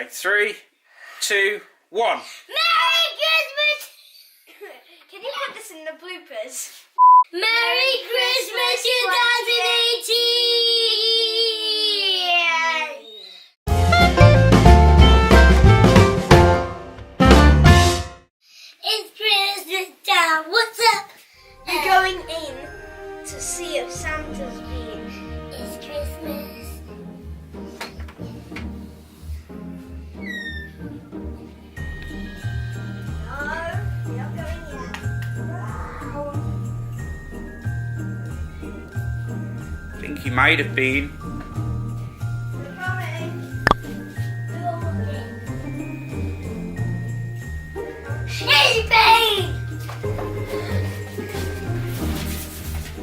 Okay, 3, 2, 1. Merry Christmas! Can you put this in the bloopers? Merry Christmas 2018! It's Christmas time. What's up? We're going in to see if Santa's been. It's Christmas. I think he might have been. We're coming. It's been!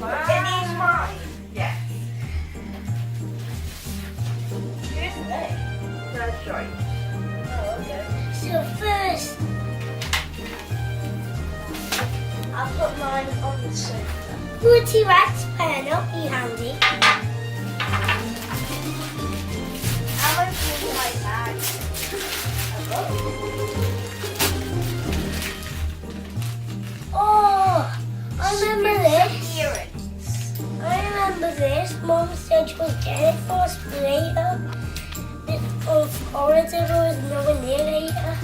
Wow. It is mine. Yes. Who's they? That's right. Oh, okay. So first, I'll put mine on the sofa. Woody Wax pen, that'll be handy. I'll open my bag. Oh, I remember this. Earrings. I remember this. Mom said she was getting it for us later. Of course, there was nowhere near later.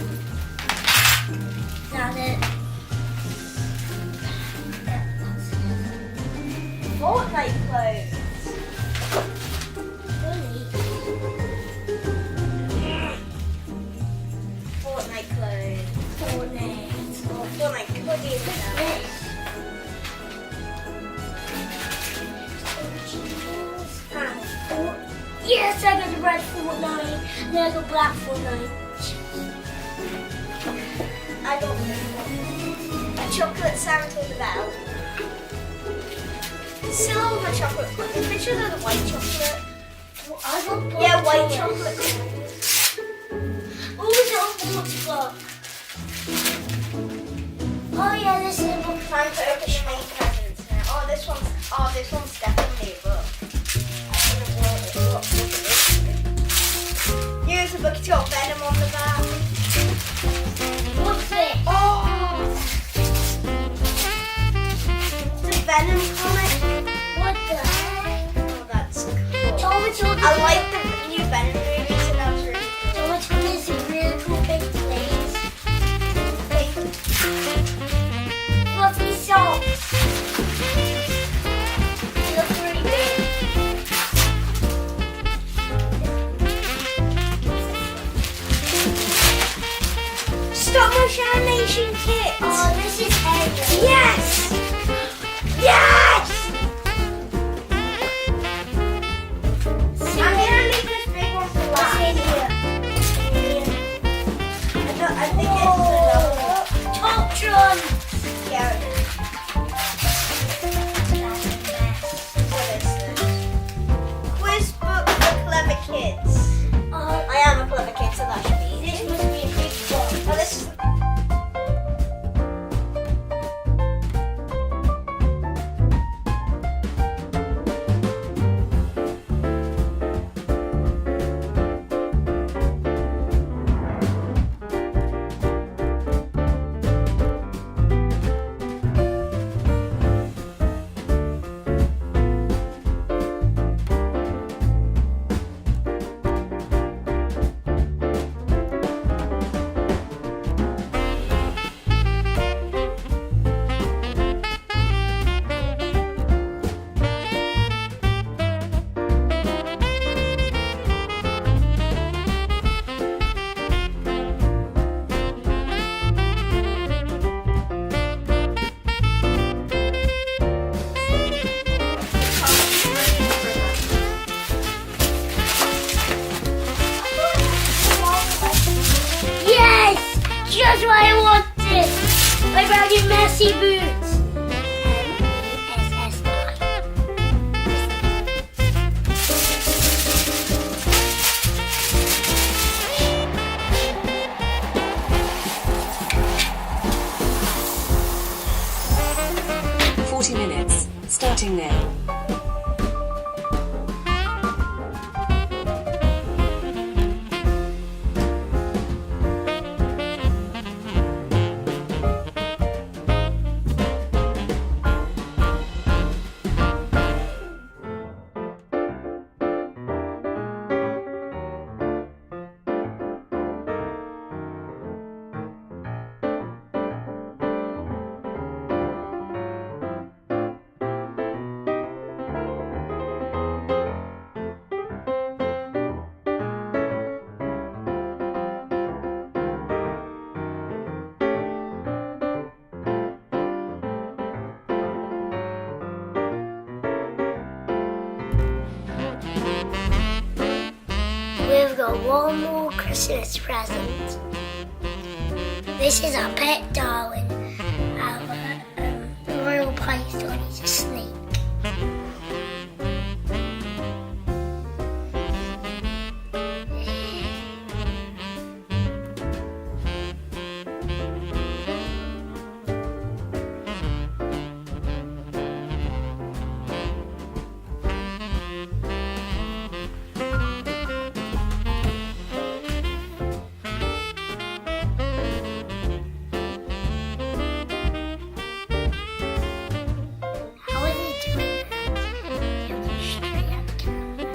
That's it. Fortnite clothes. Really? Fortnite clothes. Fortnite. Or Fortnite hoodies and that. Yes, I got the red Fortnite and I got black Fortnite. I got a chocolate Santa with a bell. Silver chocolate. The pictures of the white chocolate. Well, I got black Yeah, white Fortnite. chocolate. Oh, it's a water block. Oh yeah, this is a book. Time to open your main presents now. This one's definitely a book. Here's a book, it's got Venom on the back. What's this? Oh! It's a Venom comic. What the heck? Oh, that's cool. Tomato. I like the new Venom movie, so that's really cool. Tomato is a really cool big place. Fluffy socks. They look really big. Stop motion animation kit. Oh, this is heavy. Yes! Yes! I'm gonna leave this big one for What's last. in here? I think it's another one. Top Tron. Yeah. What is this? Quiz book for clever kids. I am a clever kid, so that should be This easy. must be a big one. Oh, this is Yes! Just what I wanted! My baggy messy boots! minutes, starting now. got one more Christmas present. This is our pet Darwin. Our royal python is a snake. How is he doing that? He'll be straight at the camera.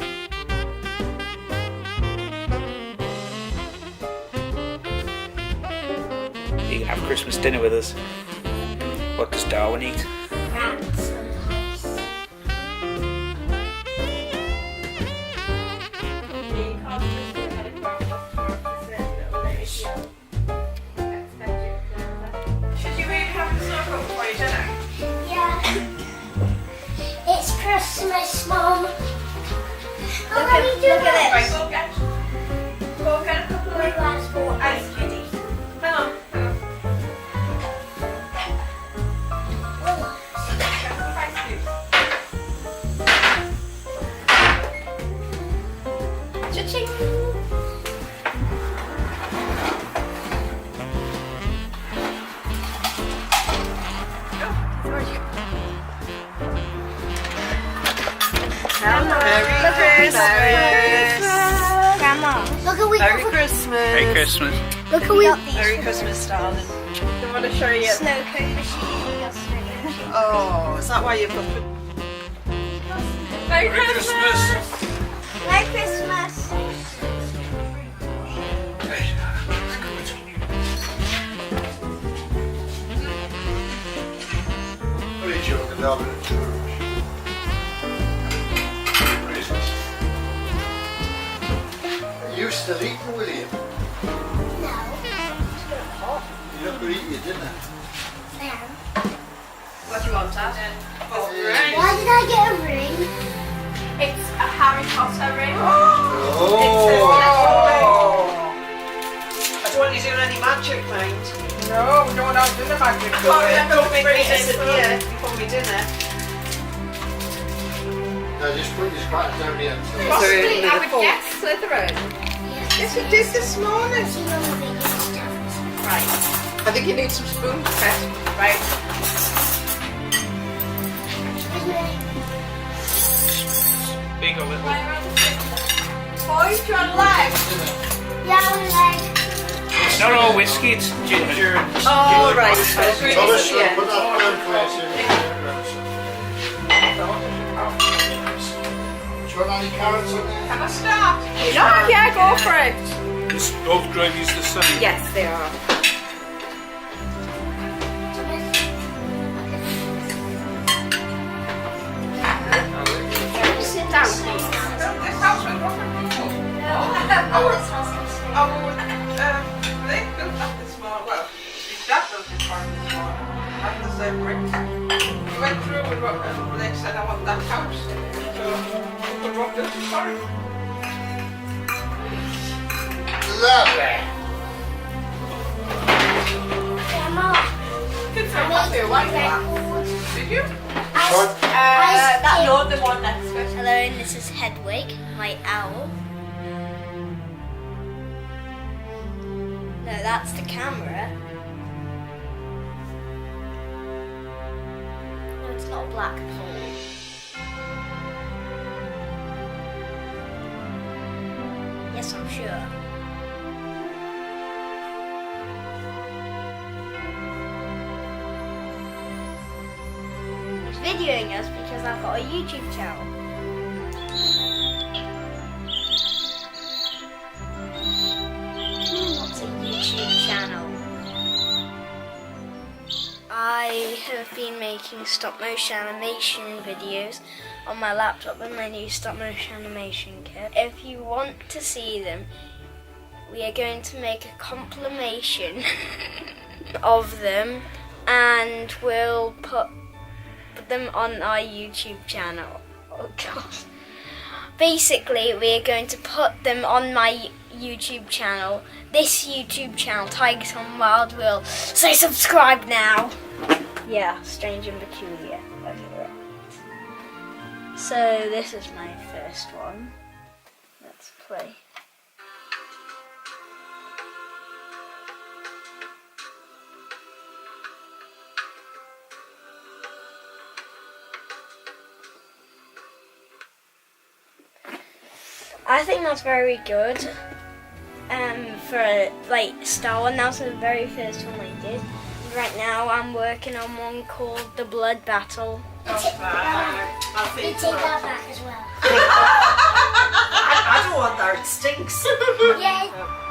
You can have Christmas dinner with us. What does Darwin eat? Rats and mice. Should you really have a snorkel before you dinner? Yeah. It's Christmas, Mum. Look Let me do at this. Right, go get a couple of glass for ice kitty. Hang on. Get some ice cubes. Cha-ching. Grandma, look at we Merry got Christmas. Merry Christmas. look at we Merry Christmas, darling. I want to show you. snow cone machine. Oh, is that why you've got Merry Christmas. Merry Christmas. What are you joking about? Reasons. You still eating, will you? No. You're not going to eat your dinner. There. What do you want, Dad? Why did I get a ring? It's a Harry Potter ring. Oh! I don't want you doing any magic, mind. No, we don't have dinner magic. Don't make me disappear before we dinner. No, just put your back down here. Possibly, I would guess Slytherin. Yes, we did this morning. See all the big stuff. Right. I think you need some spoons, Pet. Right. Big or little? Boys, your leg. Yeah, like. It's not all whiskey, it's ginger. Oh, right. Thomas, Yeah. put that down place in. Do you want any carrots on there? Can I start? Yeah, go for it. This old gravy's the same. Yes, they are. Sit down, please. This house was rock and roll. They built up this morning. Well, his dad built this morning this morning. Had the same bricks. We went through and they said, I want that house. So, Uncle Rob built it for him. Lovely. Grandma. Kids are happy like that. Did you? That you're the one that's good. Hello, and this is Hedwig, my owl. No, that's the camera. No, it's not a black hole. Yes, I'm sure. He's videoing us because I've got a YouTube channel. What's a YouTube channel? I have been making stop motion animation videos on my laptop with my new stop motion animation kit. If you want to see them, we are going to make a compilation of them and we'll put them on our YouTube channel. Oh god. Basically, we're going to put them on my YouTube channel. This YouTube channel, Tigers on Wild Will. So subscribe now. Yeah, strange and peculiar. Over it. So this is my first one. Let's play. I think that's very good. For like Star One, that was the very first one I did. Right now I'm working on one called The Blood Battle. I'll feed Take tomorrow. that back as well. I don't want that, it stinks. Yeah.